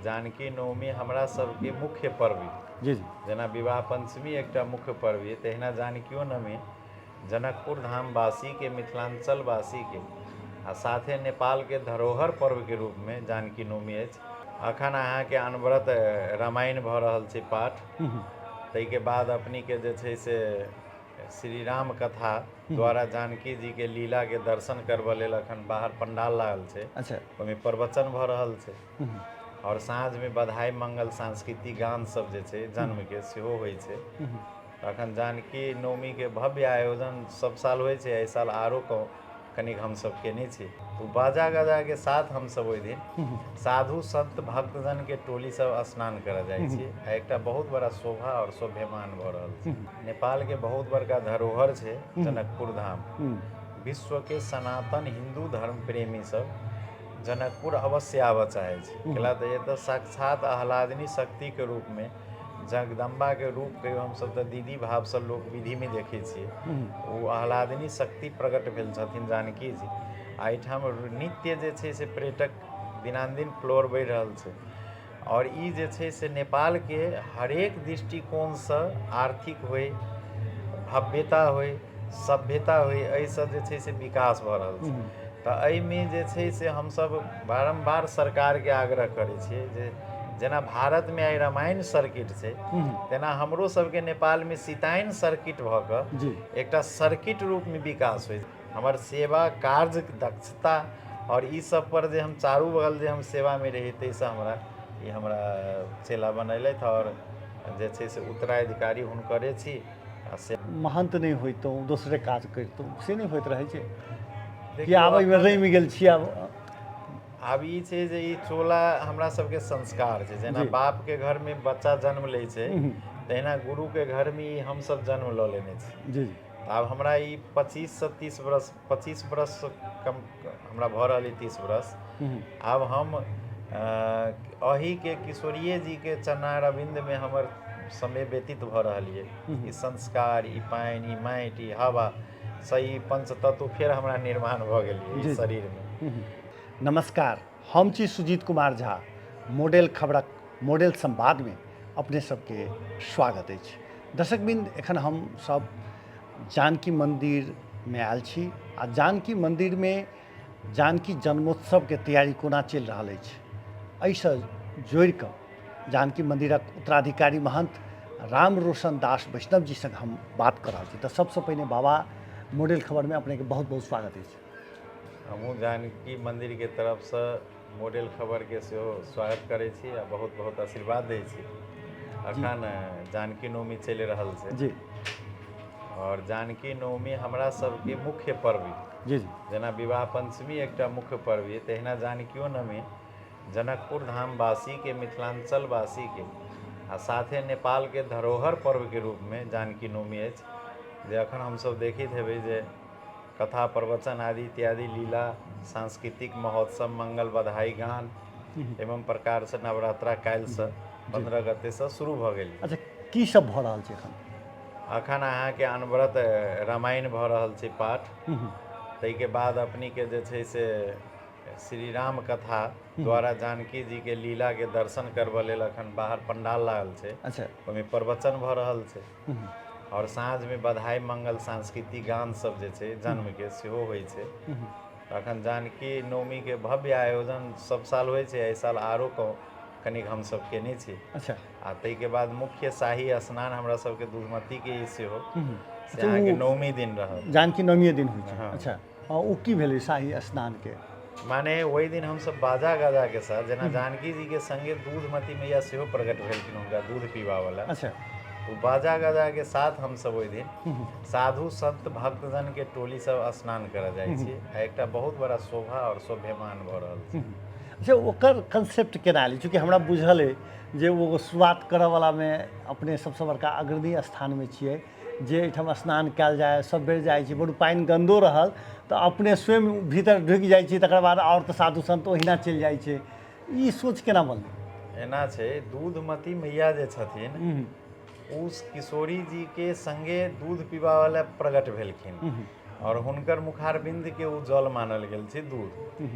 जानकी नवमी हमरा सबके मुख्य पर्व जी जी जेना विवाह पंचमी एकटा मुख्य पर्व है, तहिना जानकियो नवमी जनकपुर धामवासी के मिथिलांचलवासी के आ साथे नेपाल के धरोहर पर्व के रूप में जानकी नवमी अछि। अखन अहाँके अनवरत रामायण भऽ रहल छै पाठ, ताहिके बाद अपनी के जे छै से श्री राम कथा द्वारा जानकी जी के लीला के दर्शन करबऽ लेल अखन बाहर पंडाल लागल छै। अच्छा ओहिमे प्रवचन भऽ रहल छै और साँझ में बधाई मंगल सांस्कृतिक गान सब जे छै जन्म के सेहो होइ छै। अखन जानकी नवमी के भव्य आयोजन सब साल होइ छै, एहि साल आरो कनिक हमसब केने छी। तो बाजा गाजा के साथ हमसब ओहि दिन साधु संत भक्तजन के टोली सब स्नान करऽ जाइ छी। एकटा बहुत बड़ा शोभा और शोभ्यमान भऽ रहल छै। नेपाल के बहुत बड़का धरोहर छै जनकपुर धाम। विश्व के सनातन हिंदू धर्म प्रेमी सब जनकपुर अवश्य आबऽ चाहे छै, कैला तऽ एतऽ साक्षात आह्लादिनी शक्ति के रूप में जगदम्बा के रूप के हमसब तऽ दीदी भाव से लोक विधि में देखे छियै। ओ आह्लादिनी शक्ति प्रकट भेल छथिन जानकी जी। एहिठाम नित्य जे छै से पर्यटक दिनानुदिन फ्लोर बढ़ि रहल छै और ई जे छै से नेपाल के हरेक दृष्टिकोण से आर्थिक होय, भव्यता होय, सभ्यता होय, एहिसँ जे छै से विकास भऽ रहल छै। तऽ एहिमे जे छै से हमसब बारम्बार सरकारके आग्रह करै छियै जे जेना भारतमे आइ रामायण सर्किट छै, तेना हमरो सबके नेपालमे सिताइन सर्किट भऽ कऽ जी एकटा सर्किट रूपमे विकास होइ। हमर सेवा कार्य दक्षता और ई सब पर जे हम चारू बगल जे हम सेवामे रही ताहिसँ हमरा चेला बनैलथि और जे छै से उत्तराधिकारी हुनकरे छी। आ से महंत नहीं होइतों दोसरे काज करितों से नहीं होइत रहे छै कि देखियौ आब एहिमे रमि गेल छी। आब ई छै जे ई चोला हमरा सबके संस्कार छै। जेना जी। बाप के घर में बच्चा जन्म लै छै, तहिना गुरु के घर में ई हमसब जन्म लऽ लेने छी। जी आब हमरा ई 25 से 30 बरस 25 बरस कम हमरा भऽ रहल अइ 30 बरस। आब हम अही के किशोरिये जी के चरणारविंद में हमर समय व्यतीत भऽ रहल ये। ई संस्कार, ई पानि, ई माटि, ई हवा सही पंच तत्व फेर हमरा निर्माण भऽ गेल ये ई शरीर में। नमस्कार, हम छी सुजीत कुमार झा। मॉडल खबरक मॉडल संवाद में अपने सबके स्वागत अछि। दर्शकबिंद, एखन हम सब जानकी मंदिर में आयल छी आ जानकी मंदिर में जानकी जन्मोत्सव के तैयारी कोना चलि रहल अछि, एहिसँ जोड़ि कऽ जानकी मंदिरक उत्तराधिकारी महंत राम रोशन दास वैष्णव जी संग हम बात कर रहल छी। तऽ सबसँ पहिने बाबा मॉडल खबर में अपने के बहुत बहुत स्वागत अछि। हमहूँ जानकी मंदिर के तरफ से मॉडल खबर के सेहो स्वागत करै छी आ बहुत बहुत आशीर्वाद दै छी। अखन जानकी नवमी चलि रहल छै जी और जानकी नवमी हमरा सबके मुख्य पर्व जी जी जेना विवाह पंचमी एकटा मुख्य पर्व है, तहिना जानकियो नवमी जनकपुर धामवासी के मिथिलांचलवासी के आ साथे नेपाल के धरोहर पर्व के रूप में जानकी नवमी अछि। जे अखन हमसब देखैत हेबै जे कथा प्रवचन आदि इत्यादि लीला सांस्कृतिक महोत्सव मंगल बधाई गान एवं प्रकार से नवरात्रा काल्हि से 15 गते से शुरू भऽ गेल। अच्छा, की सब भऽ रहल छै एखन? अखन अहाँके अनवरत रामायण भऽ रहल छै पाठ, ताहिके बाद अपनी के जे छै से श्री राम कथा द्वारा जानकी जी के लीला के दर्शन करबऽ लेल अखन बाहर पंडाल लागल छै। अच्छा ओहिमे प्रवचन भऽ रहल छै और साँझ में बधाई मंगल सांस्कृतिक गान सब जे छै जन्म के सेहो होइ छै। अखन जानकी नवमी के भव्य आयोजन सब साल होइ छै, एहि साल आरो कनिक हमसब केने छी। अच्छा आ ताहिके बाद मुख्य शाही स्नान हमरा सबके दूधमती के ई सेहो से अच्छा, अहाँके ओ नवमी दिन रहत। जानकी नवमी दिन होइ छै। हाँ। अच्छा, ओ की भेलै शाही स्नान के? माने ओहि दिन हमसब बाजा गाजा के साथ जेना जानकी जी के संगे दूधमती मैया सेहो प्रकट भेलखिन हुनका दूध पीबा वाला। अच्छा तो बाजा गाजा के साथ हमसब ओहि दिन साधु संत भक्तजन के टोली सब स्नान करऽ जाइ छी। एकटा बहुत बड़ा शोभा और शोभ्यमान भऽ रहल छै। अच्छा, ओकर कंसेप्ट केना ली? चूँकि हमरा बुझल अइ जे वो शुरुआत करऽवलामे अपने सबसँ बड़का अग्रणी स्थानमे छियै, जे एहिठाम स्नान कयल जाय, सब बेर जाइ छी, बड़ पानि गन्दो रहल तऽ अपने स्वयं भीतर ढुकि जाइ छी, तकर बाद आओर तऽ साधु संत ओहिना चलि जाइ छै। ई सोच केना बनलै? एना छै, दूधमती मैया जे छथिन उस किशोरी जी के संगे दूध पीबा वाला प्रकट भेलखिन और हुनकर मुखारबिंद के उ जल मानल गेल छै दूध।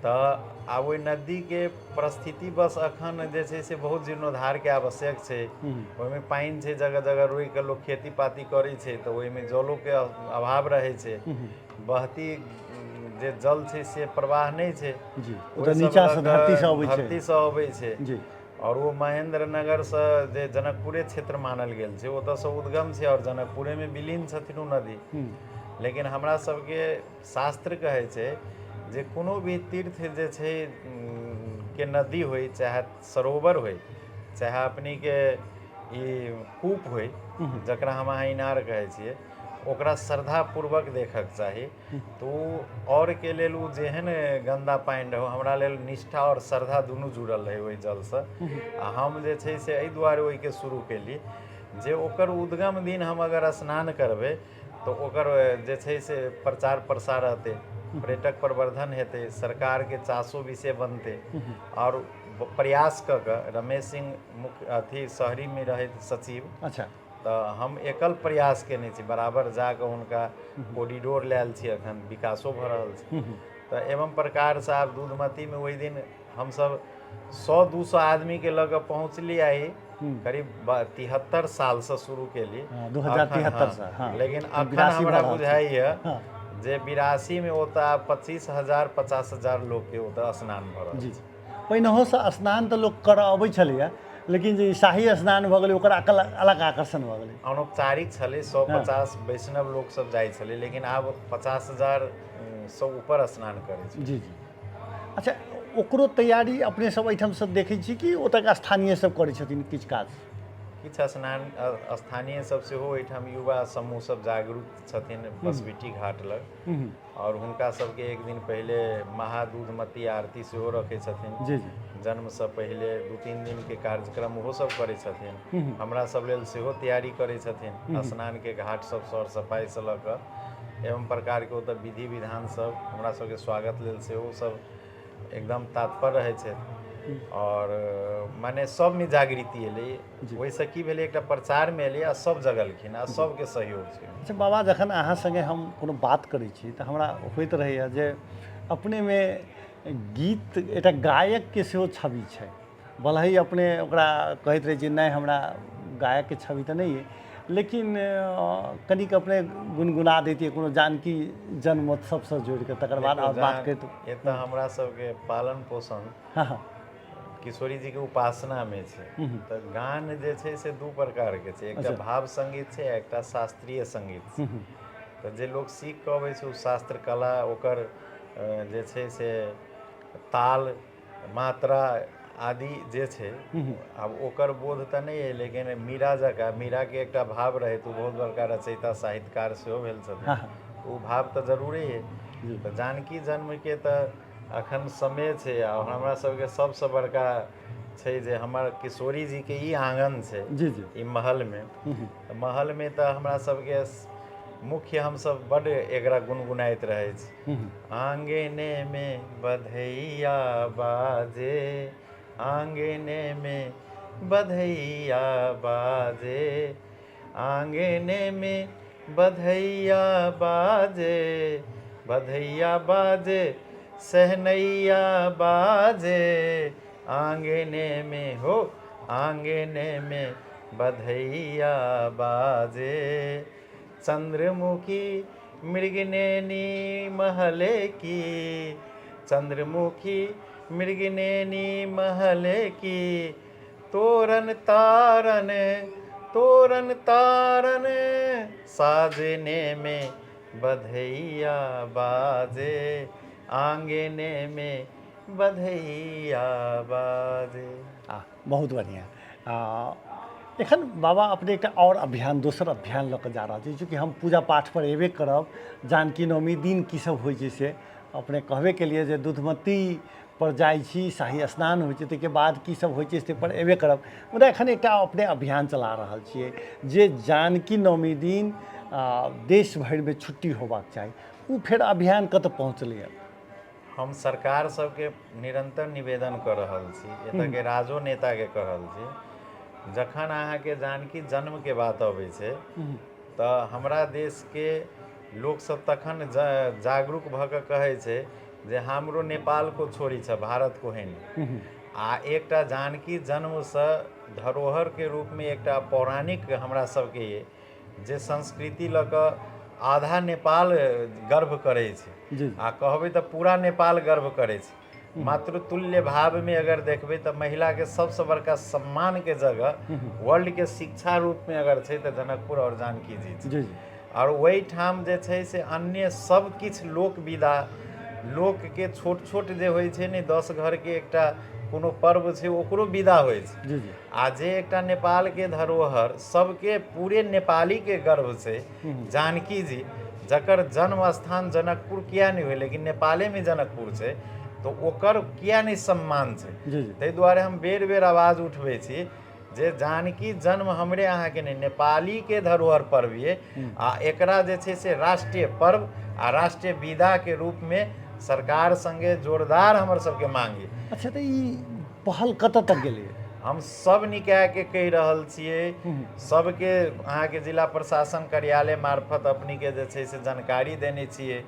तऽ आब ओहि नदीके परिस्थिति बस एखन जे छै से बहुत जीर्णोद्धारके आवश्यक छै। ओहिमे पानि छै, जगह जगह रोकि कऽ लोक खेती पाती करै छै तऽ ओहिमे जलोके अभाव रहै छै। बहती जे जल छै से प्रवाह नहि छै, जी ओहि ओतऽ सब नीचासँ लऽ धरतीसँ कऽ अबै छै। धरतीसँ अबै छै। जी और वो महेंद्र नगर से जे जनकपुरे क्षेत्र मानल गेल छै, ओतऽसँ उद्गम छै और जनकपुरेमे विलीन छथिन ओ नदी। लेकिन हमरा सबके शास्त्र कहै छै जे कोनो भी तीर्थ जे छै के नदी होय, चाहे सरोवर होय, चाहे अपनीके ई कूप होय, जकरा हम अहाँ इनार कहै छियै, ओकरा श्रद्धापूर्वक देखऽके चाही। तऽ ओ औरके लेल ओ जेहन गन्दा पानि रहौ, हमरा लेल निष्ठा और श्रद्धा दुनू जुड़ल रहै ओहि जलसँ। आ हम जे छै से एहि दुआरे ओहिके शुरू केली जे ओकर उद्गम दिन हम अगर स्नान करबै तऽ ओकर जे छै से प्रचार प्रसार हेतै, पर्यटक प्रवर्धन हेतै, सरकारके चासो विषय बनतै। और प्रयास कऽ कऽ रमेश सिंह मुख्य अथी शहरीमे रहैत सचिव, अच्छा तऽ हम एकल प्रयास केने छी, बराबर जाकऽ हुनका कोरिडोर लायल छी, एखन विकासो भऽ रहल छै। तऽ एवं प्रकारसँ आब दूधमतीमे ओहि दिन हमसब 100-200 आदमीके लऽ कऽ पहुँचली। आई करीब 73 सालसँ शुरू केली, 2073 हाँ। लेकिन तऽ अखन 82 हमरा भऽ रहल छै। बुझाइए हाँ। जे 82 में ओतऽ आब 25,000-50,000 लोकके ओतऽ स्नान भऽ रहल जी छै। पहिनहोसँ स्नान तऽ लोक करऽ अबै छलैए, लेकिन जे शाही स्नान भऽ गेलै ओकर अलग आकर्षण भऽ गेलै। अनौपचारिक छलै, 150 वैष्णव लोकसब जाइ छलै, लेकिन आब 50,000 सँ ऊपर स्नान करै छै। जी जी अच्छा, ओकरो तैयारी अपने सब एहिठामसँ देखै छी कि ओतऽके स्थानीय सब करै छथिन किछु काज? किछु स्नान स्थानीय सब सेहो एहिठाम युवा समूह सब जागरूक छथिन बसबिट्टी घाट लग, और हुनका सबके एक दिन पहिले महादूधमती आरती सेहो रखै छथिन। जी जी जन्मसँ पहिले 2-3 दिनके कार्यक्रम ओहो सब करै छथिन। हमरा सब लेल सेहो तैयारी करै छथिन, स्नानके घाट सब सर सफाइसँ लऽ कऽ एवं प्रकारके ओतऽ विधि विधान सब हमरा सबके स्वागत लेल सेहो सब एकदम तत्पर रहै छै। और माने सबमे जागृति एलै, ओहिसँ की भेलै एकटा प्रचारमे एलै आ सब जगलखिन आ सबके सहयोग छै। अच्छा बाबा, जखन अहाँ सङ्गे हम कोनो बात करै छी तऽ हमरा होइत रहैए जे अपनेमे गीत एकटा गायकके सेहो छवि छै। भले ही अपने ओकरा कहैत रहै छी नहि हमरा गायकके छवि तऽ नहीं है, लेकिन कनिक अपने गुनगुना दैतियै कोनो जानकी जन्मोत्सवसँ जोड़ि कऽ, तकर बाद आओर बात करितौ। एतऽ हमरा सबके पालन पोषण हाँ हाँ किशोरी जीके उपासनामे छै। तऽ गान जे छै से दू प्रकारके छै, एकटा भाव संगीत छै, एकटा शास्त्रीय संगीत छै। तऽ जे लोक सीख कऽ अबै छै ओ शास्त्र कला, ओकर जे छै से ताल मात्रा आदि जे छै, आब ओकर बोध तऽ नहीं है, लेकिन मीरा जकाँ, मीराके एकटा भाव रहै तऽ ओ बहुत बड़का रचयिता साहित्यकार सेहो भेल छथिन। ओ भाव तऽ जरूरे है। तऽ जानकी जन्मके तऽ अखन समय छै, और हमरा सबके सबसँ बड़का छै जे हमर किशोरी जीके ई आँगन छै, जी जी ई महलमे। महलमे तऽ हमरा सबके मुख्य हमसब बड्ड एकरा गुनगुनाइत रहै छी। आंगने में बधैया बाजे, आंगने में बधैया बाजे, आंगने में बधैया बाजे, बधैया बाजे सहनैया बाजे, आंगने में हो आंगने में बधैया बाजे, चंद्रमुखी मृगनयनी महले की, चंद्रमुखी मृगनयनी महले की, तोरण तारन तोरण तारन साजने में बधैया बाजे, आंगने में बधैया बाजे। बहुत बढ़िया। एखन बाबा अपने एकटा और अभियान, दोसर अभियान लऽ कऽ जा रहल छी, चूँकि हम पूजा पाठ पर एबे करब, जानकी नवमी दिन की सब होइ छै से अपने कहबे केलिए जे दूधमती पर जाइ छी, शाही स्नान होइ छै, ताहिके बाद की सब होइ छै से पर एबे करब। मुदा एखन एकटा अपने अभियान चला रहल छियै जे जानकी नवमी दिन देश भरिमे छुट्टी होबाक चाही, ओ फेर अभियान कतऽ पहुँचलैए? हम सरकार सबके निरंतर निवेदन कऽ रहल छी, एतऽके राजोनेताके कह रहल छी, जखन अहाँके जानकी जन्मके बात अबै छै तऽ हमरा देशके लोकसब तखन जागरूक भऽ कऽ कहै छै जे हमरो नेपाल को छोड़ी छ भारत को है आ एकटा जानकी जन्म से धरोहर के रूप में एकटा पौराणिक हमरा सबके ये जे संस्कृति लऽ कऽ आधा नेपाल गर्व करे छै जी आ कहबै तऽ पूरा नेपाल गर्व करे छै। मातृतुल्य भाव में अगर देखबै तऽ महिला के सबसे बड़का सम्मान के जगह वर्ल्ड के शिक्षा रूप में अगर छै तऽ जनकपुर और जानकी जी छै। जी जी और वही ठाम जे छै से अन्य सब किछ लोक विदा लोक के छोट छोट जे होइ छै ने 10 घर के एकटा कोनो पर्व छै ओकरो विदा होइ छै। जी जी आ जे एकटा नेपाल के धरोहर सबके पूरे नेपाली के गर्व छै जानकी जी जकर जन्म स्थान जनकपुर किया नहीं हुए लेकिन नेपाले में जनकपुर छै तो ओकर किया नहीं सम्मान छै। जी जी ताहि दुआरे हम बेर बेर आवाज उठबै छी जे जानकी जन्म हमरे अहाँ के नहीं नेपाली के धरोहर पर्व ये आ एकरा जे छै से राष्ट्रीय पर्व आ राष्ट्रीय विदा के रूप में सरकार संगे जोरदार हमर सबके मांग ये। अच्छा तो ई पहल कतऽ तक गेलै? हम सब निकाय के कहि रहल छियै सबके अहाँ के जिला प्रशासन कार्यालय मार्फत अपनी के जे छै से जानकारी देने छियै।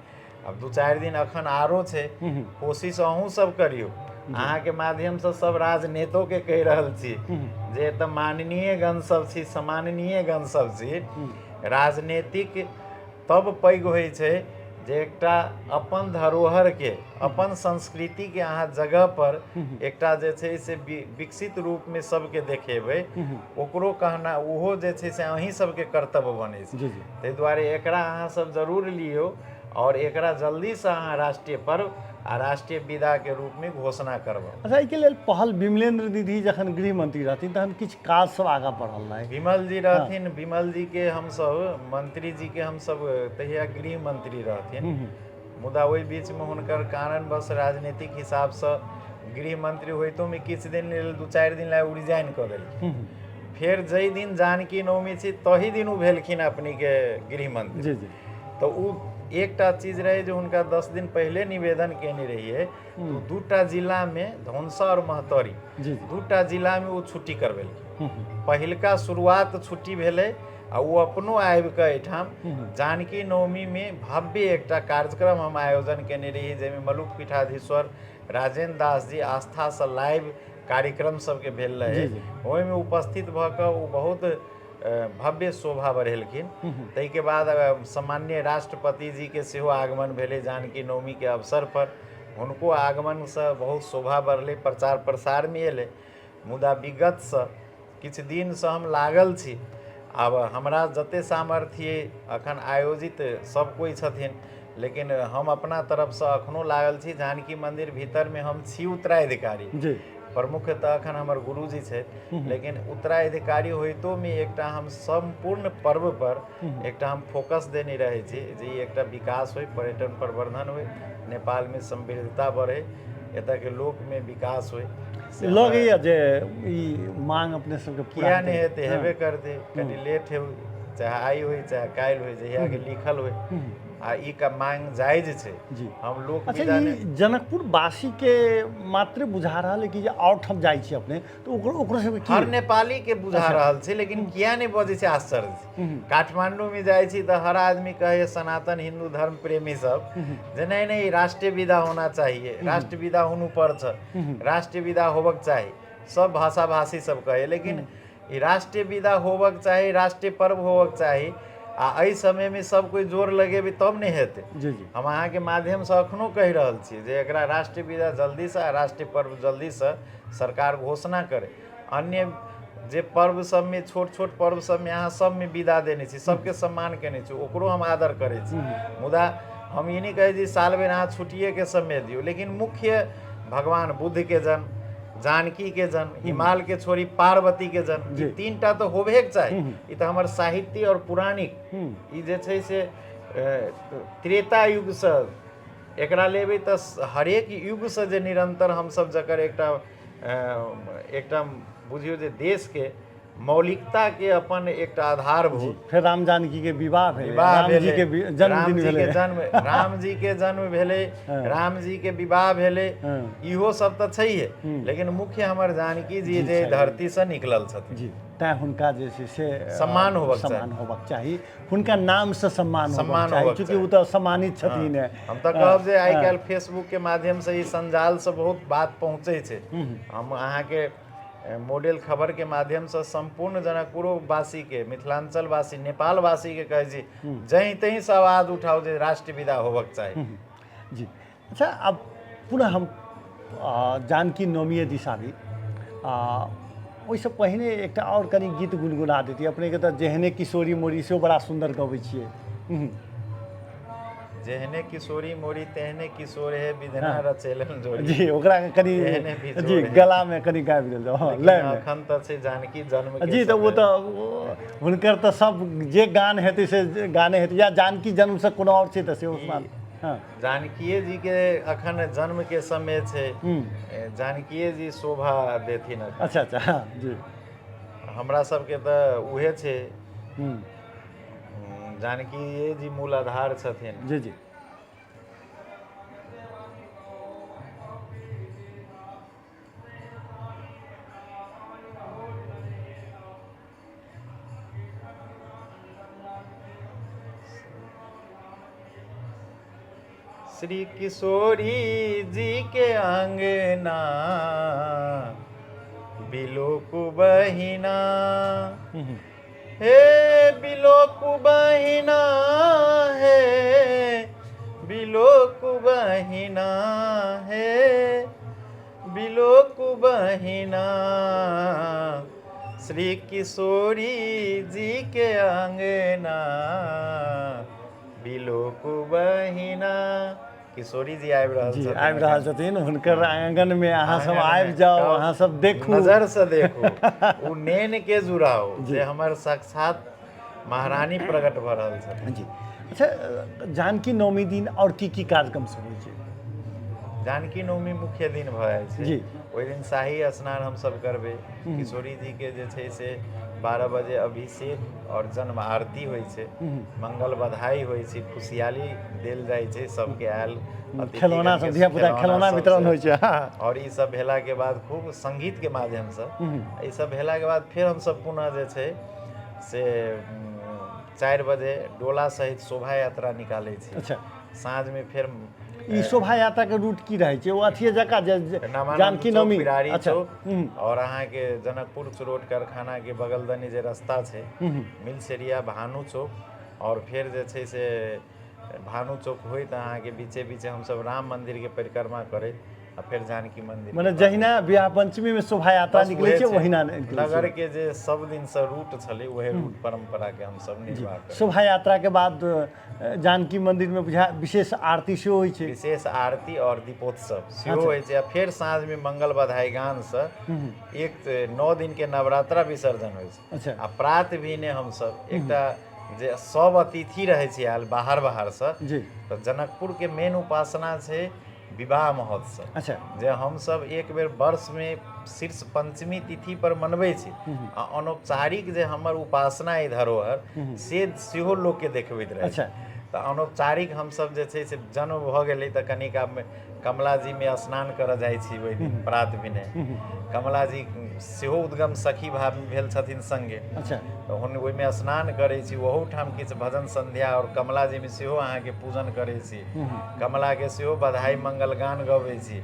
अब 2-4 दिन अखन आरो छै कोशिश अहूँ सब करियो अहाँ के माध्यम से सब राजनेतो के कहि रहल छी जे तऽ माननीय गण सब छी सम्माननीय गण सब छी राजनीतिक तब पैघ होइ छै जे एकटा अपन धरोहर के अपन संस्कृति के अहाँ जगह पर एकटा जे छै से विकसित रूप में सबके देखेबै ओकरो कहना ओहो जे छै से अहीं सबके कर्तव्य बनै छै। जी जी ताहि दुआरे एकरा अहाँ सब जरूर लियौ और एकरा जल्दी से अहाँ राष्ट्रीय पर्व आ राष्ट्रीय विदा के रूप में घोषणा करबौ। अच्छा एहिके लेल पहल विमलेन्द्र दीदी जखन गृह मंत्री रहथिन तहन किछु काज सब आगाँ बढ़ल नहि? विमल जी रहथिन विमल जी के हम सब मंत्री जी के हम सब तहिया गृह मंत्री रहथिन मुदा ओहि बीच में हुनकर कारणवश राजनीतिक हिसाब से गृह मंत्री होइतो में किछु दिन लेल 2-4 दिन ला रिजाइन कऽ देलखिन। फेर जै दिन जानकी नवमी छी तही दिन उ भेलखिन अपनी के गृह मंत्री। जी जी तो उ एकटा चीज रहे जो उनका 10 दिन पहले निवेदन केने रहिए तो 2टा जिला में धौनसा और महतौरी जी 2टा जिला में वो छुट्टी करवेलखिन। पहिलका शुरुआत छुट्टी भेलै आ वो अपनो आबि कऽ एहिठाम जानकी नवमी में भव्य एकटा कार्यक्रम हम आयोजन केने रही जाहिमे मलुक पीठाधीश्वर राजेंद्र दास जी आस्था से लाइव कार्यक्रम सबके भेल रहे ओहिमे उपस्थित भऽ कऽ ओ बहुत भव्य शोभा बढ़ेलखिन। ताहि के बाद सम्माननीय राष्ट्रपति जी के सेहो आगमन भेलै जानकी नवमी के अवसर पर हुनको आगमन से बहुत शोभा बढ़लै प्रचार प्रसार में एलै। मुदा विगत से किछु दिन से हम लागल छी आब हमरा जते सामर्थ्य अखन आयोजित सब कोई छथिन लेकिन हम अपना तरफ से अखनो लागल छी जानकी मंदिर भीतर में हम छी उत्तराधिकारी जी प्रमुख तऽ अखन हमर गुरुजी छथि लेकिन उत्तराधिकारी होइतो में एकटा हम संपूर्ण पर्व पर एकटा हम फोकस देने रहे छी जे ई एकटा विकास होय पर्यटन प्रवर्धन होय नेपाल में समृद्धता बढ़े एतऽ के लोक में विकास होय। लगैए जे ई मांग अपने सबके किया नहीं हेतै हेबे करतै कनि लेट हो चाहे आई होय चाहे काल्हि होय जहिया के लिखल होय आ ई का मांग जायज छै। जी हम लोक अच्छा ई जनकपुर वासी के मात्र बुझा रहल है कि जे और ठाम जाइ छी अपने तो ओकरो से हर नेपाली के बुझा रहल छै लेकिन किया नहीं बजै छै आश्चर्य छै। काठमांडू में जाइ छी तऽ हर आदमी कहे सनातन हिंदू धर्म प्रेमी सब जे नहीं नहीं राष्ट्रीय विदा होना चाहिए राष्ट्रीय विदा होनु पर्छ राष्ट्रीय विदा होबक चाही सब भाषा भाषी सब कहे लेकिन ई राष्ट्रीय विदा होबक चाही राष्ट्रीय पर्व होबक चाही आ एहि समय में सब कोई जोर लगेबै तब नहीं हेतै। जी जी हम अहाँ के माध्यम से अखनो कहि रहल छी जे एकरा राष्ट्रीय विदा जल्दी से राष्ट्रीय पर्व जल्दी से सरकार घोषणा करे। अन्य जे पर्व सब में छोट छोट पर्व सब में अहाँ सब में विदा देने छी सबके सम्मान केने छी ओकरो हम आदर करे छी मुदा हम ई नहीं कहे जी साल भर अहाँ छुट्टिए के समय दियौ लेकिन मुख्य भगवान बुद्ध के जन्म जानकी के जन्म हिमाल के छोरी पार्वती के जन्म ई 3टा तो होबे के चाही। ई तो हमर साहित्य और पुराणिक ई जे छै से त्रेता युग से एकरा लेबै तऽ हरेक युग से जे निरंतर हम सब जकर एकटा बुझियो जे देश के मौलिकता के अपन एक आधारभूत। फिर राम जानकी के विवाह भेलै, विवाह राम जी भेलै, के जन्मदिन राम जी भेलै। के जन्म राम जी के जन्म भेलै, राम जी के विवाह भेलै, हाँ। इहो सब तऽ छैहे, लेकिन मुख्य हमर जानकी जी जे धरती से निकलल छथिन जी, तैं हुनका जे छै से सम्मान होबक चाही। सम्मान होबक चाही, हुनका नाम से सम्मान सम्मान होबक चाही, होबक चूँकि चाही। ओ तऽ सम्मानित छथिन। हम तऽ कहब जे आइ काल्हि फेसबुक के माध्यम से ई संजाल से बहुत बात पहुँचै छै। हम अहाँके मॉडल खबर के माध्यम से संपूर्ण जनकपुर वासी के, मिथिलांचल वासी, नेपाल वासी के कहै छी, जहीं तहीं से आवाज उठाओ जे राष्ट्रीय विदा होबक चाही। जी, अच्छा, अब पुनः हम जानकी नवमी दिस आबी। ओहिसँ पहिने एकटा आओर कनि गीत गुनगुना देती अपनेके, तऽ जेहने किशोरी मोरी सेहो बड़ा सुन्दर गबै छियै। जेहने किशोरी मोरी तेहने किशोर है, विधना रचेलन जोड़ी। जी, ओकरा कनि जेहने बिछोर जी है। गला में कनि गाबि देल जाओ। लेकिन लय में अखन तऽ छै जानकी जन्म के जी, तऽ वो समय। तऽ हुनकर तऽ सब जे गान हेतै से गाने हेतै, या जानकी जन्म से कोनो आओर छै तऽ से उसमान। हाँ, जानकीये जी के अखन जन्म के समय छै, जानकीये जी शोभा देथिन अखन। अच्छा अच्छा, हाँ जी। हमरा सबके तऽ उहे छै, हम्म, जानकीये जी मूल आधार छथिन। जी जी। श्री किशोरी जी के अंगना बिलोकु बहिना, हे बिलोकु बहिना, हे बिलोकु बहिना, हे बिलोकु बहिना, श्री किशोरी जी के अंगना बिलोकु बहिना। किशोरी जी आबि रहल जी, छथिन आबि रहल छथिन हुनकर आंगन में, अहाँ सब आंगन आबि में जाओ, आउ, अहाँ सब देखू, नजर से देखू, उ नैन के जुड़ाओ जे हमर साक्षात महारानी प्रकट भऽ रहल छथिन। जी। अच्छा, जानकी नवमी दिन और की कार्यक्रम सब होइ छै? जानकी नवमी मुख्य दिन भऽ जाइ छै। जी। ओहि दिन शाही स्नान हमसब करबै। किशोरी जी के जे छै से 12 बजे अभिषेक और जन्म आरती होइ छै, मंगल बधाई होइ छै, खुशियाली देल जाइ छै सबके आयल अतिथिगण खिलौना के सब, धिया पुता खिलौना सबसँ। वितरण होइ छै। और ई सब भेला के बाद खूब संगीत के माध्यम से, ई सब भेला के बाद फिर हमसब पुनः जे छै से 4 बजे डोला सहित शोभा यात्रा निकालै छी। अच्छा, साँझ में फिर ई शोभा यात्रा के रूट की रहै छै? ओ अथिये जकाँ जानकी नवमी, बिरारी अच्छा, चौक और अहाँके जनकपुर रोड कारखाना के बगल दनी जे रास्ता छै, मिल्स एरिया भानु चौक, और फिर जे छै से भानु चौक होइत अहाँके बीचे बीचे हमसब राम मंदिर के परिक्रमा करैत आ फिर जानकी मंदिर। मने जहिना विवाह पंचमी में शोभा यात्रा बस निकलै उहे छै, छै। ओहिना निकलै छै। नगर के जे सब दिन से रूट छलै, वहे रूट परंपरा के हमसब निर्वाह करै। शोभा यात्रा के बाद जानकी मंदिर में बुझा विशेष आरती सेहो होइ छै। विशेष आरती और दीपोत्सव सेहो अच्छा। होइ छै। आ फिर साँझ में मंगल बधाई गान से 9 दिन के नवरात्रा विसर्जन होइ छै। अच्छा। आ प्रात भी ने हमसब एकटा जे सब अतिथि रहै छै आयल बाहर से, जी। तऽ जनकपुर के मेन उपासना छै विवाह महोत्सव। अच्छा, जे हमसब एक बेर वर्ष में शीर्ष पंचमी तिथि पर मनबै छी, आ अनौपचारिक जे हमर उपासना ई धरोहर से सेहो लोक के देखबैत रहै छै। अच्छा। तऽ अनौपचारिक हमसब जे छै से जन्म भऽ गेलै तऽ कनिक आब कमला जी में स्नान करऽ जाइ छी ओहि दिन प्रात भेने। कमला जी सेहो उद्गम सखी भाव में भेल छथिन संगे। अच्छा। तऽ ओहिमे स्नान करै छी, ओहूठाम किछु भजन संध्या और कमला जी में सेहो अहाँके पूजन करै छी, कमला के सेहो बधाई मंगल गान गबै छी,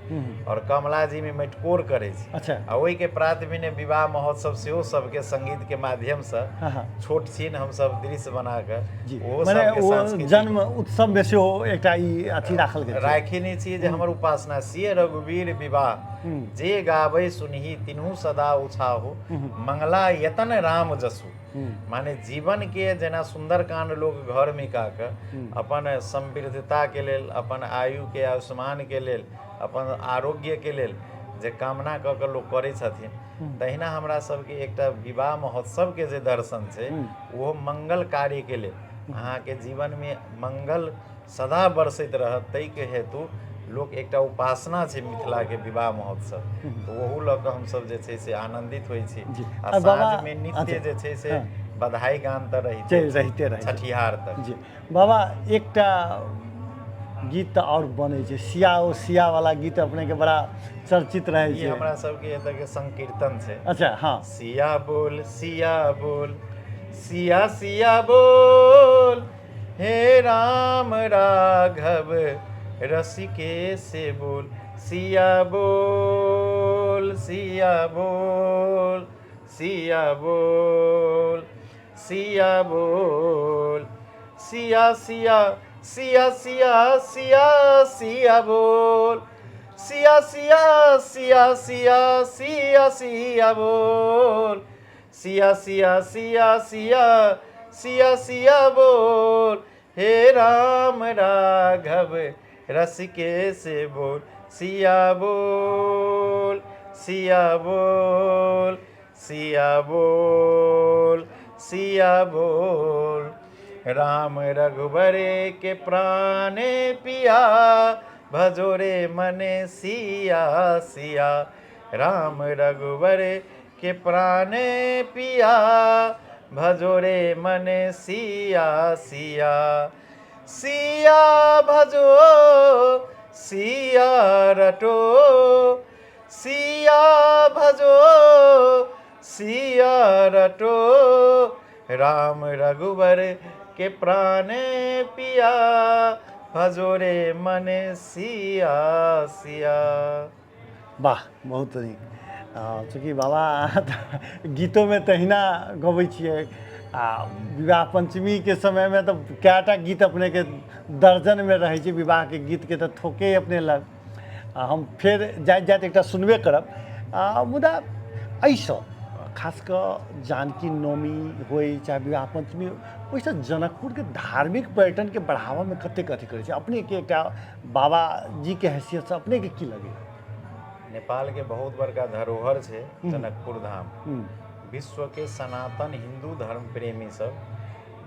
और कमला जी में मटकोर करै छी। अच्छा। आ ओहि के प्रात भेने विवाह महोत्सव सेहो सबके संगीत के माध्यम से हाँ। छोट छीन हमसब दृश्य बना कऽ जी, ओहो मने सबके ओ सांस्कृतिक जन्म उत्सव में सेहो एकटा ई अथी राखल गेल छै। राखिने छियै जे हमर उपासना सिय रघुवीर विवाह जे गाबै सुनही तिन्हू सदा उछाहु, मंगला यतन राम जसु। माने जीवन के जेना सुंदरकांड लोग घर में का कऽ अपन समृद्धता के लेल, अपन आयु के आयुष्मान के लेल, अपन आरोग्य के लेल जे कामना कऽ कऽ लोग करै छथिन, तहिना हमरा सबके एकटा विवाह महोत्सव के जे दर्शन छै ओहो मंगल कार्य के लेल, अहाँके जीवन में मंगल सदा बरसैत रहत ताहि के हेतु लोक एकटा उपासना छै मिथिला के विवाह महोत्सव, तो ओहू लऽ कऽ हमसब जे छै से आनंदित होइ छी। जी। आ बाबा, साँझ में नृत्य जे छै से हाँ। बधाई गान तऽ रहिते रहिते रहै छै। छठिहार तक। जी बाबा, एकटा गीत तऽ और बनै छै, सिया ओ सिया वाला गीत अपने के बड़ा चर्चित रहे ई छै। हमरा सबके एतऽ के संकीर्तन छै। अच्छा, हाँ। सिया बोल सिया सिया बोल, हे राम राघव रसिकेश बोल, सिया बोल सिया बोल सिया बोल सिया बोल, सिया सिया सिया सिया सिया सिया बोल, सिया सिया सिया सिया सिया सिया बोल, सिया सिया सिया सिया सिया सिया बोल, हे राम राघव रसिकेश बोल, सिया बोल सिया बोल सिया बोल सिया बोल, राम रघुबर के प्राणे पिया, भजो रे मने सिया सिया, राम रघुबर के प्राणे पिया, भजो रे मने सिया सिया, सिया भजो सिया रटो, सिया भजो सिया रटो, राम रघुबर के प्राणे पिया, भजो रे मने सिया सिया। वाह, बहुत नीक। चूँकि बाबा गीतों में तहिना गबै छियै, आ विवाह पंचमी के समय में तो कएटा गीत अपने के दर्जन में रहे छै, विवाह के गीत के तो थोके अपने लग। हम फिर जाइत जाइत एकटा सुनबे करब। मुदा एहिसँ खास कऽ जानकी नवमी होय चाहे विवाह पंचमी, ओहिसँ जनकपुर के धार्मिक पर्यटन के बढ़ावा में कतेक अथी करै छै? अपने के एकटा बाबा जी के हैसियत से अपने के की लगे? नेपाल के बहुत बड़का धरोहर छै जनकपुर धाम। विश्व के सनातन हिंदू धर्म प्रेमी सब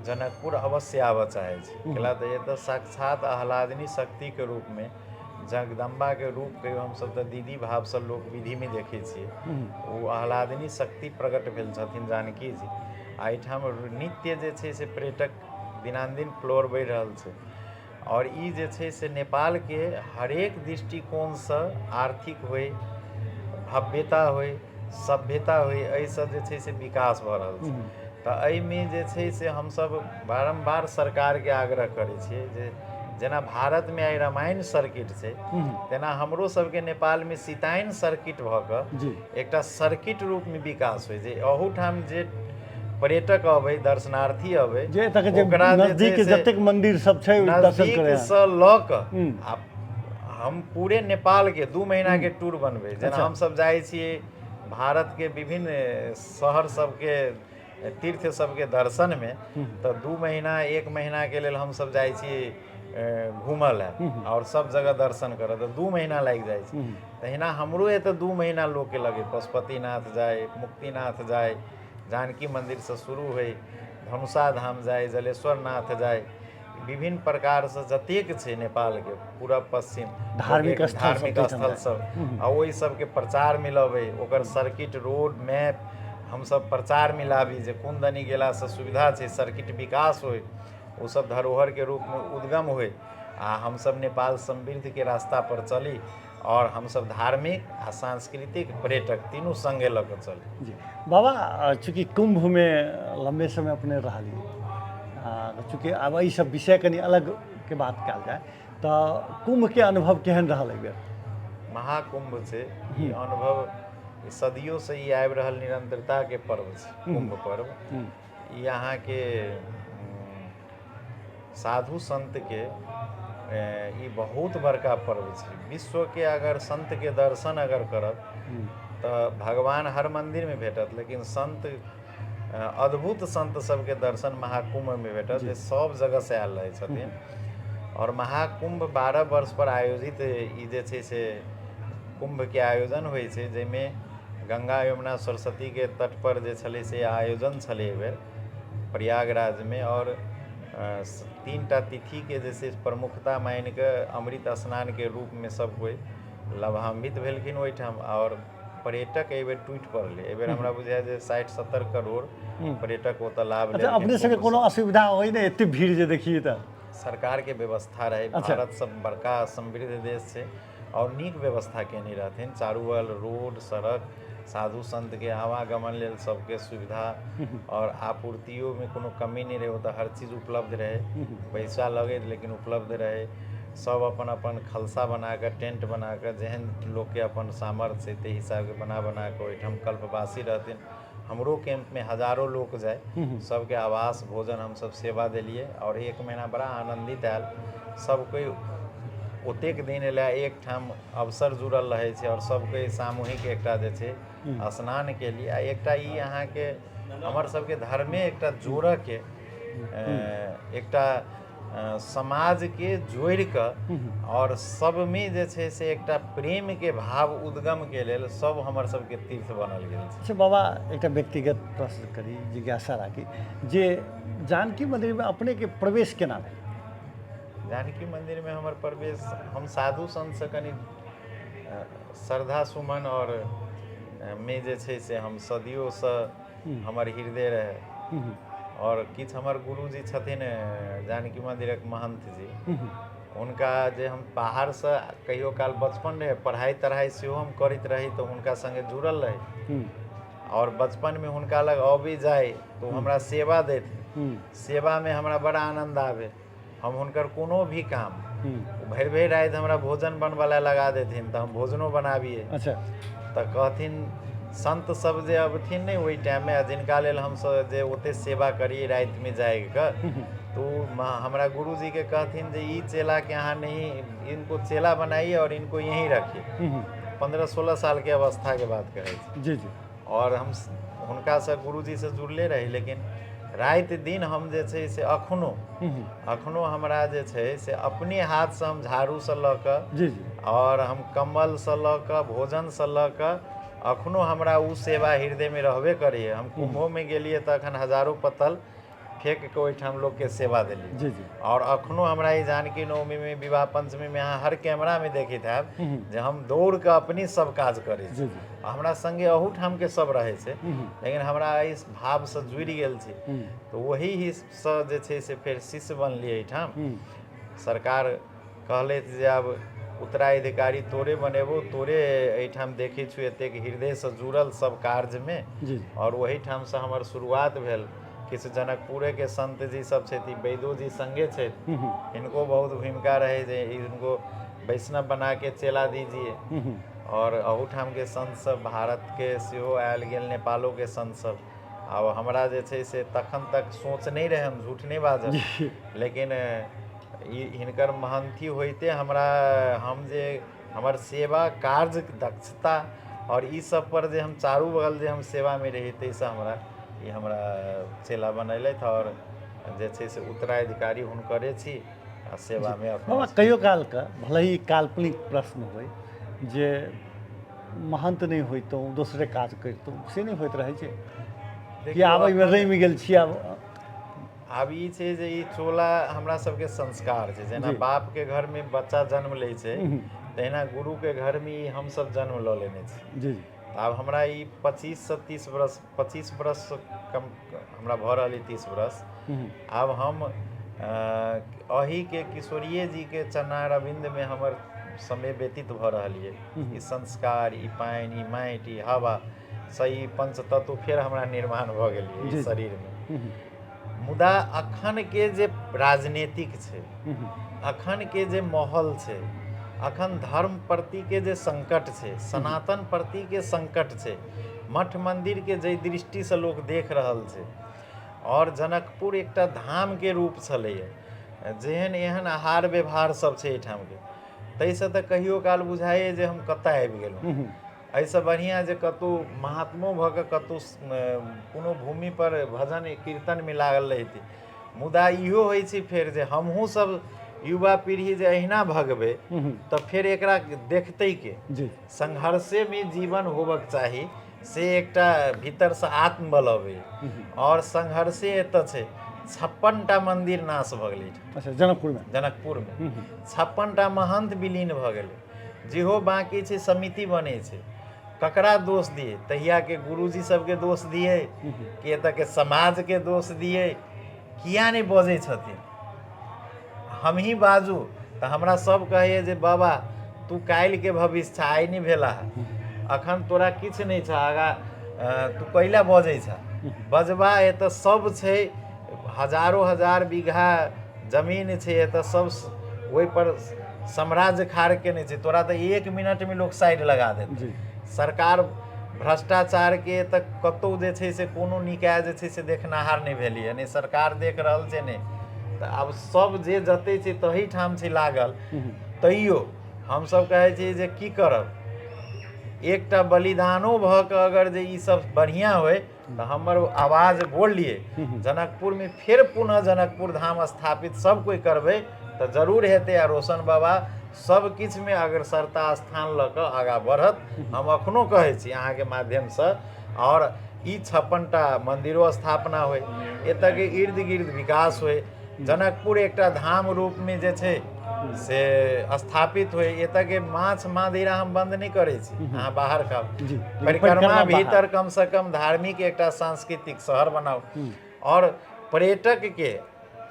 जनकपुर अवश्य आबऽ चाहे छै। कैला तऽ एतऽ साक्षात आह्लादिनी शक्ति के रूप में, जगदम्बा के रूप के हमसब तऽ दीदी भाव से लोक विधि में देखे छियै। ओ आह्लादिनी शक्ति प्रकट भेल छथिन जानकी जी। आ एहिठाम नित्य जे छै से पर्यटक दिनानुदिन फ्लोर बढ़ि रहल छै। और ई जे छै से नेपाल के हरेक दृष्टिकोण से आर्थिक होय, भव्यता होय, सभ्यता होय, एहिसँ जे छै से विकास भऽ रहल छै। तऽ एहिमे जे छै से हमसब बारम्बार सरकार के आग्रह करै छियै जे जेना भारत में आइ रामायण सर्किट छै, तेना हमरो सबके नेपाल में सीतायन सर्किट भऽ कऽ एकटा सर्किट रूप में विकास होय, जे अहूठाम जे पर्यटक अबै, दर्शनार्थी अबै, जे एतऽ के नजदीक के जतेक मंदिर सब छै दर्शन करे, नजदीक से लऽ कऽ हम पूरे नेपाल के 2 महीना के टूर बनबै। जेना हमसब जाइ छियै भारत के विभिन्न शहर सबके तीर्थ सबके दर्शन में, तो 2 महीना 1 महीना के लेल हमसब जाइ छियै घूमऽ लए और सब जगह दर्शन करऽ, तो 2 महीना लागि जाइ छै। तहिना हमरो एतऽ 2 महीना लोक के लगे, पशुपतिनाथ जाय, मुक्तिनाथ जाय, जानकी मंदिर से शुरू होय, धनुषा धाम जाय, जलेश्वर नाथ जाय, विभिन्न प्रकार से जतेक छै नेपाल के पूरब पश्चिम धार्मिक स्थल सब, आ ओहि सबके प्रचार मिलबै, ओकर सर्किट रोड मैप हमसब प्रचार मिलाबी, जे कोन दनी गेला से सुविधा छै, सर्किट विकास होय, वो सब धरोहर के रूप में उद्गम होय, आ हमसब नेपाल समृद्धि के रास्ता पर चली, और हमसब धार्मिक आ सांस्कृतिक पर्यटक तीनों संगे लऽ कऽ चली। जी बाबा, चूँकि कुंभ में लंबे समय अपने रहली, चूँकि आब ई सब विषय कनी अलग के बात कयल जाए, तऽ कुंभ के अनुभव केहन रहल एहि बेर? महाकुंभ छै ई अनुभव, सदियों से ई आबि रहल निरंतरता के पर्व छै कुंभ पर्व। ई अहाँ के साधु संत के ई बहुत बड़का पर्व छै। विश्व के अगर संत के दर्शन अगर करब तऽ भगवान हर मंदिर में भेटत, लेकिन संत अद्भुत संत सबके दर्शन महाकुंभ में भेटत, जे सब जगह से आयल रहै छथिन। और महाकुंभ 12 वर्ष पर आयोजित ई जे छै से कुंभ के आयोजन होइ छै, जाहिमे गंगा यमुना सरस्वती के तट पर जे छलै से आयोजन छलै एहि बेर प्रयागराज में। और 3 टा तिथि के जैसे प्रमुखता मान के अमृत स्नान के रूप में सब कोई लाभान्वित भेलखिन ओहिठाम। और पर्यटक एहि बेर टूटि पड़लै। एहि बेर हमरा बुझाय जे 60-70 करोड़ पर्यटक ओतऽ लाभ अच्छा, अपने लेलखिन। सबके कोनो असुविधा होइ ने एते भीड़ जे देखिए तऽ? सरकार के व्यवस्था रहे। अच्छा। भारत सब बड़का समृद्ध देश छै और नीक व्यवस्था केने रहथिन। चारू बगल रोड सड़क, साधु संत के आवागमन लेल सबके सुविधा और आपूर्तियों में कोनो कमी नहीं रहे। ओतऽ हर चीज उपलब्ध रहे। पैसा लगे लेकिन उपलब्ध रहे। सब अपन अपन खलसा बना कर, टेंट बना कर, जेहन लोग के अपन सामर्थ्य छै ते हिसाब के बना के ओहिठाम कल्पवासी रहथिन। हमरो कैंप में हजारों लोग जाए, सबके आवास भोजन हम सब सेवा दिलिए। और 1 महीना बड़ा आनंदित आयल। सब कोई ओतेक दिन ले एक ठाम अवसर जुड़ल रहे छै और सब कोई सामूहिक एकटा जे छै स्नान के लिए। आ एकटा ई अहाँ के हमर सबके धर्मे एकटा जोड़ऽ के एकटा समाज के जोड़ कऽ और सब में जे छै से एकटा प्रेम के भाव उद्गम के लेल सब हमर सबके तीर्थ बनल गेल छै। अच्छा बाबा, एकटा व्यक्तिगत प्रश्न करी, जिज्ञासा राखी जे जानकी मंदिर में अपने के प्रवेश केना भेल? जानकी मंदिर में हमर प्रवेश, हम साधु संत से कनि श्रद्धा सुमन और में जे छै से हम सदियों से हमर हृदय रहे। और किछु हमर गुरुजी छथिन जानकी मंदिरक महंत जी, हुनका जे हम बाहर से कहियो काल बचपन रहे पढ़ाई तढ़ाई सेहो हम करैत रही तो हुनका संगे जुड़ल रही। और बचपन में हुनका लग अबी जाए तो हमरा सेवा देते। सेवा में हमरा बड़ा आनंद आवे। हम हुनकर कोनो भी काम भरि भरि राति हमरा भोजन बनवाला लगा देथिन तो हम भोजनो बनाबिए। अच्छा। तो कहथिन संत सब जे अबथिन नहीं वही टाइम में, जिनका लेल हम सब जे ओते सेवा करिए रात में जाग कर, तो हमारा गुरुजी के कहथिन जे ई चेला के यहाँ नहीं, इनको चेला बनाइए और इनको यहीं रखिए। 15-16 साल के अवस्था के बात कहे जी जी। और हम हुनका से गुरुजी से जुड़ले रही। लेकिन रात दिन हम जे छै से अखनो हमरा जे छै से अपने हाथ से हम झाड़ू से लऽ कऽ जी जी और हम कम्बल से लऽ कऽ भोजन से लऽ कऽ अखनो हमरा उ सेवा हृदय में रहबे करिए। हम कुंभो में गेलिए तो अखन हजारों पत्तल फेंक के ओहिठाम लोग के सेवा दिली। जी जी। और अखनो हमरा ई जानकी नवमी में, विवाह पंचमी में अहाँ हर कैमरा में देखैत हैब जे हम दौड़ के अपनी सब काज करै छी। हमरा संगे अहूठाम के सब रहे छै, लेकिन हमरा इस भाव से जुड़ि गेल छी। तो वही ही से जे छै से फिर शिष्य बनलिए एहिठाम। सरकार कहलथि जे आब उत्तराधिकारी तोरे बनेबो, तोरे एहिठाम देखै छु एतेक हृदय से जुड़ल सब कार्य में। और वही ठाम से हमर शुरुआत भेल। किछु जनकपुरे के संत जी सब छथि, वैदो जी संगे छथि, इनको बहुत भूमिका रहे जे इनको वैष्णव बना के चेला दीजिए। और अहूठाम के संत सब भारत के सेहो आयल गेल, नेपालो के संत सब। अब हमरा जे छै से तखन तक सोच नहीं रहे, हम झूठ नहीं बाजब, लेकिन हिनकर महंती होइते हमरा हम जे हमर सेवा कार्य दक्षता और ई सब पर जे हम चारू बगल जे हम सेवा में रही तैसे हमरा ई हमरा चेला बनैलथि। और जे छै से उत्तराधिकारी हुनकरे छी आ सेवा में बाबा कहियो काल का भले ही काल्पनिक प्रश्न होय जे महंत नहीं होइतो दूसरे काज करितो से नहीं होइत रहे छै कि आब एहिमे रमि गेल छी। आब ई छै जे ई चोला हमरा सबके संस्कार छै। जेना बाप के घर में बच्चा जन्म ले छै तहिना गुरु के घर में ई हम सब जन्म लऽ लेने छी। जी। आब हमरा ई 25 से 30 बरस, 25 बरस कम हमरा भऽ रहल 30 बरस। आब हम अही के किशोरिये जी के चरणार अरविंद में हमर समय व्यतीत भऽ रहल ये। ई संस्कार, ई पानि, ई माटि, ई हवा सही पंच तत्व फेर हमरा निर्माण भऽ गेल ये शरीर में। मुदा अखन के जे राजनीतिक छै, अखन के जे माहौल छै, अखन धर्म प्रति के जे संकट छै, सनातन प्रति के संकट छै, मठ मंदिर के जे दृष्टि से लोग देख रहल छै। और जनकपुर एकटा धाम के रूप छलैए, जेहन एहन आहार व्यवहार सब छै एहिठाम के, ताहिसँ तऽ कहियो काल बुझाइए जे हम कतऽ आबि गेलहुँ। एहिसँ बढ़िआँ जे कतहु महात्मो भऽ कऽ कतहु कोनो भूमि पर भजन कीर्तनमे लागल रहितै। मुदा इहो होइ छै फेर जे हमहूँ सब युवा पीढ़ी जे अहिना भगबै तऽ फेर एकरा देखतै के। संघर्षे में जीवन होबक चाही, से एकटा भीतर से आत्मबल अबै। और संघर्षे एतऽ छै 56टा मंदिर नाश भऽ गेलै एहिठाम। अच्छा जनकपुरमे जनकपुरमे 56टा महंत विलीन भऽ गेलै, जेहो बाँकी छै समिति बनै छै। ककरा दोष दिए? तहियाके गुरुजी सबके दोष दिए कि एतऽके समाजके दोष दिए? किया नहि बजै छथिन? हमही बाजू तऽ हमरा सब कहैए जे बाबा तू काल्हिके भविष्य छा, आइ नहि भेला अखन तोरा किछु नहि छा, आगाँ तू कैला बजै छा? बजबा एतऽ सब छै, हजारों हजार बीघा जमीन छै एतऽ, सब ओहिपर साम्राज्य खाड़ केने छै। तोरा तऽ 1 मिनटमे लोक साइड लगा देतै। सरकार भ्रष्टाचारके तऽ कतहु जे छै से कोनो निकाय जे छै से देखनाहार नहि भेलै, नहि सरकार देख रहल छै नहि। तऽ आब सब जे जतै छै तही ठाम छै लागल। तैयो हमसब कहै छी जे की करब, एकटा बलिदानो भऽ कऽ अगर जे ई सब बढ़िआँ होय तऽ हमर आवाज बोलिए जनकपुरमे फेर पुनः जनकपुर धाम स्थापित सब कोइ करबै तऽ जरूर हेतै। आ रोशन बाबा सब किछुमे अग्रसरता स्थान लऽ कऽ आगाँ बढ़त। हम एखनो कहै छी अहाँके माध्यमसँ, और ई 56टा मन्दिरो स्थापना होय, एतऽके इर्द गिर्द विकास होय, जनकपुर एकटा धाम रूपमे जे छै से स्थापित होय। एतऽके माछ मदिरा हम बंद नहीं करै छी, अहाँ बाहर खाओ, परिक्रमा भीतर कम से कम धार्मिक एकटा सांस्कृतिक शहर बनाओ। और पर्यटक के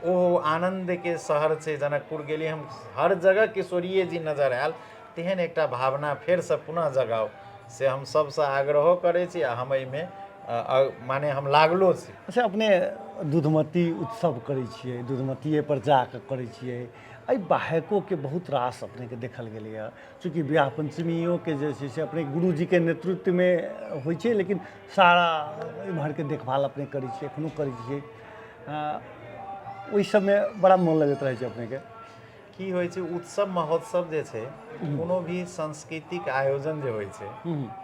ओ आनंद के शहर छै जनकपुर। गेलिए हम, हर जगह किशोरीय जी नजर आयल, तेहन एकटा भावना फेर से पुनः जगाओ से हम सबसे आग्रहो करै छी। आ हम एहिमे माने हम लागलो छी। अच्छा अपने दूधमती उत्सव करै छियै, दूधमतीये पर जाके करै छियै, एहि बाहेकोके बहुत रास अपनेके देखल गेलैए। चूँकि विवाह पंचमियोके जे छै से अपने गुरुजीके नेतृत्वमे होइ छै, लेकिन सारा इम्हरके देखभाल अपने करै छियै, एखनो करै छियै। ओहि सबमे बड़ा मोन लगैत रहै छै अपनेके। की होइ छै, उत्सव महोत्सव जे छै, कोनो भी सांस्कृतिक आयोजन जे होइ छै,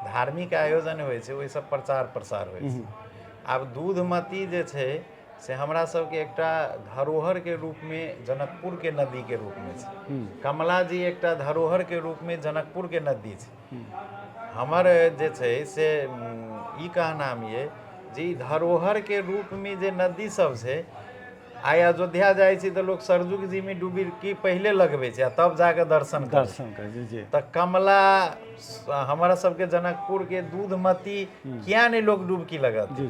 धार्मिक आयोजन होइ छै, ओहि सब प्रचार प्रसार होइ छै। आब दूधमती जे छै से हमरा सबके एकटा धरोहरके रूपमे जनकपुरके नदीके रूपमे छै। कमला जी एकटा धरोहरके रूपमे जनकपुरके नदी छै। हमर जे छै से ई कहनाम ये जे ई धरोहरके रूपमे जे नदी सब छै, आइ अयोध्या जाइ छी तऽ लोग सरजुग जी में डुबकी पहले लगबै छै तब जाके दर्शन करै छै। तऽ कमला हमारा सबके जनकपुर के दूधमती किया नहीं लोग डुबकी लगत?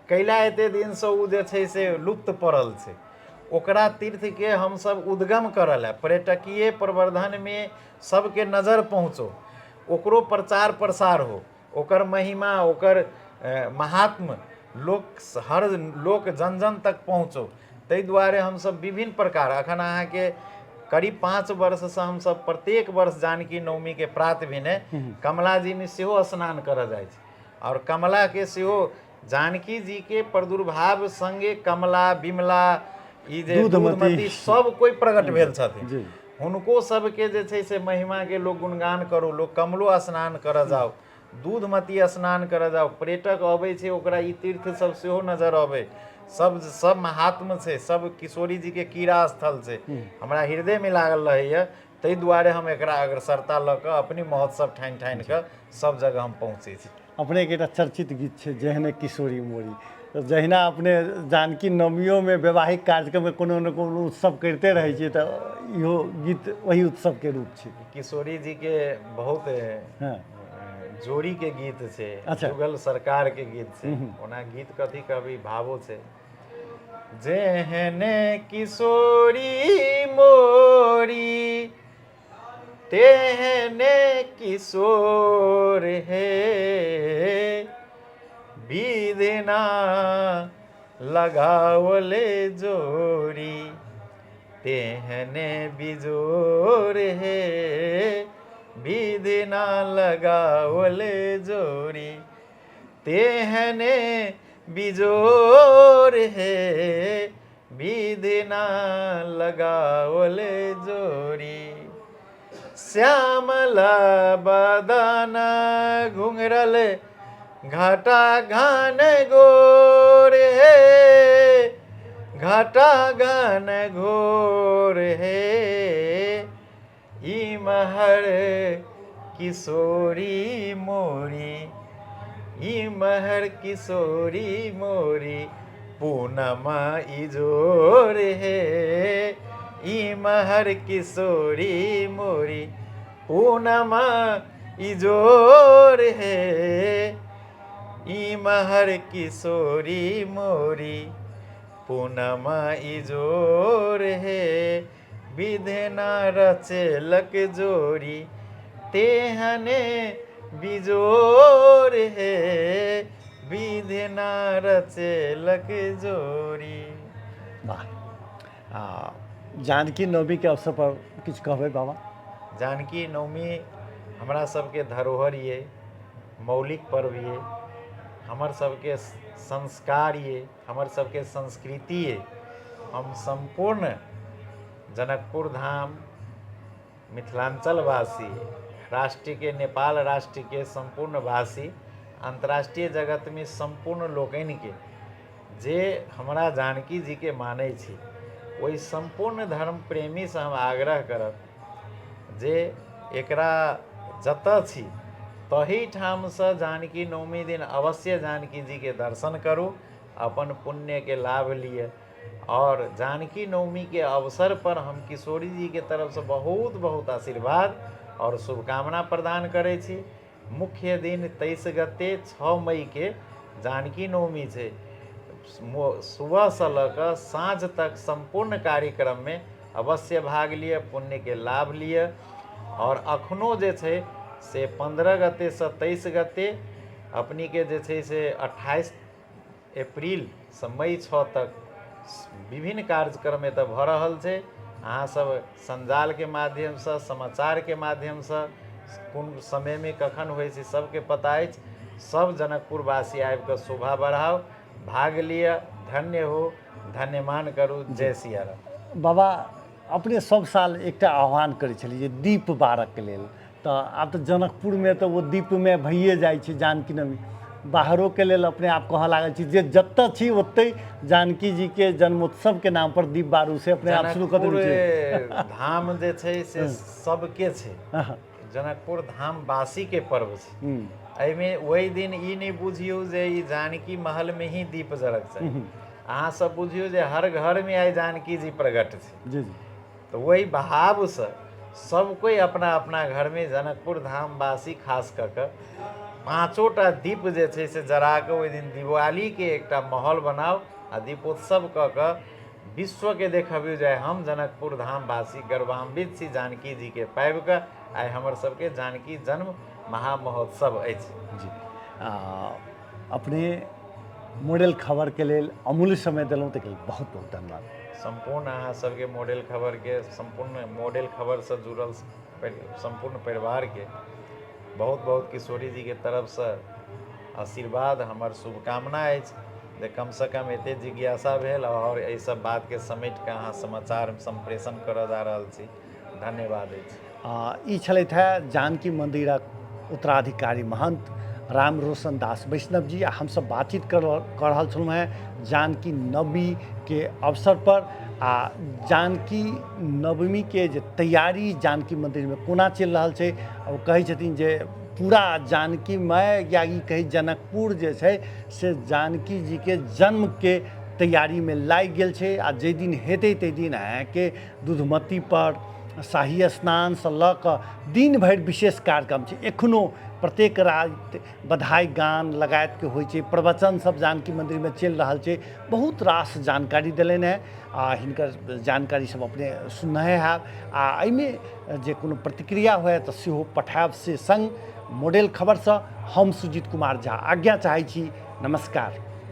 कैला एते दिन से उ जे छै से लुप्त पड़ल छै। ओकरा तीर्थ के हम सब उद्गम करल है, पर्यटकीय प्रवर्धन में सबके नजर पहुँचो, ओकरो प्रचार प्रसार हो, ओकर महिमा, ओकर महात्म हर लोक जन जन तक पहुँचो। ताहि दुआरे हमसब विभिन्न प्रकार, अखन अहाँके करीब 5 वर्षसँ हमसब प्रत्येक वर्ष जानकी नवमी के प्रात भेने कमला जी में सेहो स्नान करऽ जाइ छै। और कमला के सेहो जानकी जी के प्रादुर्भाव संगे कमला बिमला ई जे दूधमती सब कोई प्रकट भेल छथिन। हुनको सबके जे छै से महिमा के लोग गुणगान करू, लोग कमलो स्नान करऽ जाओ, दूधमती स्नान करऽ जाओ। पर्यटक अबै छै ओकरा ई तीर्थ सब सेहो नजर अबै, सब महात्म छै, सब किशोरी जी के कीड़ा स्थल छै, हमरा हृदय में लागल रहैया। ताहि दुआरे हम एकरा अग्रसरता लऽ कऽ अपनी महोत्सव ठानि ठानि कऽ सब जगह हम पहुँचै छी। अपने के एकटा चर्चित गीत छै जेहने किशोरी मोरी, तऽ जहिना अपने जानकी नवमियोमे वैवाहिक कार्यक्रममे कोनो न कोनो उत्सव करिते रहै छियै, तऽ इहो गीत वही उत्सवके रूप छै। किशोरी जी के बहुत जोड़ी के गीत छै, जुगल सरकार के गीत छै। ओना गीत कथी कहबी, भावो छै। जेहने किशोरी मोरी तेहने किशोर हे, विधिना लगावले जोड़ी तेहने बिजोर हे, विधिना लगावले जोड़ी तेहने बिजोर हे, विधिना लगावले जोड़ी। श्यामला बदन घुंघरल घाटा घन घोर हे, घाटा घन घोर हे, ई महर किशोरी मोरी, ई महर किशोरी मोरी पूनमा इजोर हे ई महर किशोरी मोरी पूनमा इजोर हे ई महर किशोरी मोरी पूनमा इजोर हे विधना रचेलक जोरी तेहने बिजोर हे विधना रचेलक जोरी। वाह। जानकी नवमी के अवसर पर किछु कहबै बाबा? जानकी नवमी हमरा सबके धरोहर ये, मौलिक पर्व ये, हमर सबके संस्कार ये, हमर सबके संस्कृति ये। हम संपूर्ण जनकपुर धाम मिथिलांचल वासी, राष्ट्र के नेपाल राष्ट्र के संपूर्ण वासी, अंतर्राष्ट्रीय जगत में संपूर्ण लोकनि के जे हमरा जानकी जी के मानै छी, ओहि संपूर्ण धर्म प्रेमी से हम आग्रह करब जे एकरा जतऽ छी तही ठाम से जानकी नवमी दिन अवश्य जानकी जी के दर्शन करू, अपन पुण्य के लाभ लिए। और जानकी नवमी के अवसर पर हम किशोरी जी के तरफ से बहुत बहुत आशीर्वाद और शुभकामना प्रदान करै छी। मुख्य दिन 23 गते 6 मई के जानकी नवमी छै। सुबह से लऽ कऽ साँझ तक संपूर्ण कार्यक्रम में अवश्य भाग लिए, पुण्य के लाभ लिए। और अखनो जे छै से 15 गते से 23 गते अपनी के जे छै से 28 अप्रैल से मई 6 तक विभिन्न कार्यक्रम एतऽ भऽ रहल छै। अहाँ सब संजाल के माध्यम से, समाचार के माध्यम से कोन समय में कखन होइ छै सबके पता अछि। सब जनकपुर वासी आबि कऽ शोभा बढ़ाओ, भाग लिअ, धन्य हो, धन्यमान करू। जय सिया राम। बाबा अपने सब साल एकटा आह्वान करै छलिए जे दीप बारक लेल, तऽ आब तऽ जनकपुर में तऽ वो दीप में भइए जाइ छै जानकी नवमी। बाहरों के लेल अपने आप कहऽ लागल छी जे जतऽ छी ओतै जानकी जी के जन्मोत्सव के नाम पर दीप बारू से अपने आप शुरू कर देबै छै। धाम जे छै से सबके छै, जनकपुर धाम वासी के पर्व छै। एहिमे वही दिन ई नहीं बुझियो जे ई जानकी महल में ही दीप जरक छै। अहाँ सब बुझियो जे हर घर में आइ जानकी जी प्रगट छै। जी जी। तो वही भाव से सब कोई अपना अपना घर में जनकपुर धाम वासी खास कऽ कऽ 5टा दीप जे छै से जरा कऽ ओहि दिन दिवाली के एकटा माहौल बनाओ आ दीपोत्सव कऽ कऽ विश्व के देखबियो जे हम जनकपुर धाम वासी गर्वान्वित छी जानकी जी के पाबि कऽ। आइ हमर सबके जानकी जन्म महामहोत्सव अछि। जी। अपने मॉडल खबर के लेल अमूल्य समय देलहुँ, ताहि के लेल बहुत बहुत धन्यवाद। संपूर्ण अहाँ सबके मॉडल खबर के, संपूर्ण मॉडल खबर से जुड़ल संपूर्ण परिवार के बहुत बहुत किशोरी जी के तरफ से आशीर्वाद, हमर शुभकामना अछि जे कम से कम एते जिज्ञासा भेल और एहि सब बात के समेट के अहाँ समाचार संप्रेषण करऽ जा रहल छी। धन्यवाद अछि। ई छलथि है जानकी मंदिरक उत्तराधिकारी महंत राम रोशन दास वैष्णव जी। हमसब बातचीत कर रहल छलहुँ हैं जानकी नवमी के अवसर पर आ जानकी नवमी के जे तैयारी जानकी मंदिर में कोना चलि रहल छै। ओ कहै छथिन जे पूरा जानकीमय या ई कही जनकपुर जे छै से जानकी जी के जन्म के तैयारी में लागि गेल छै। आ जाहि दिन हेतै ताहि दिन अहाँके दूधमती पर शाही स्नान से लऽ कऽ दिन भरि विशेष कार्यक्रम छै। एखनो प्रत्येक रात बधाई गान लगायत के होइ छै, प्रवचन सब जानकी मंदिर में चलि रहल छै। बहुत रास जानकारी देलनि हैं आ हिनकर जानकारी सब अपने सुनहे हैब। आ एहिमे जे कोनो प्रतिक्रिया हुए तऽ सेहो पठायब। से संग मॉडल खबर से हम सुजीत कुमार झा आज्ञा चाहै छी। नमस्कार।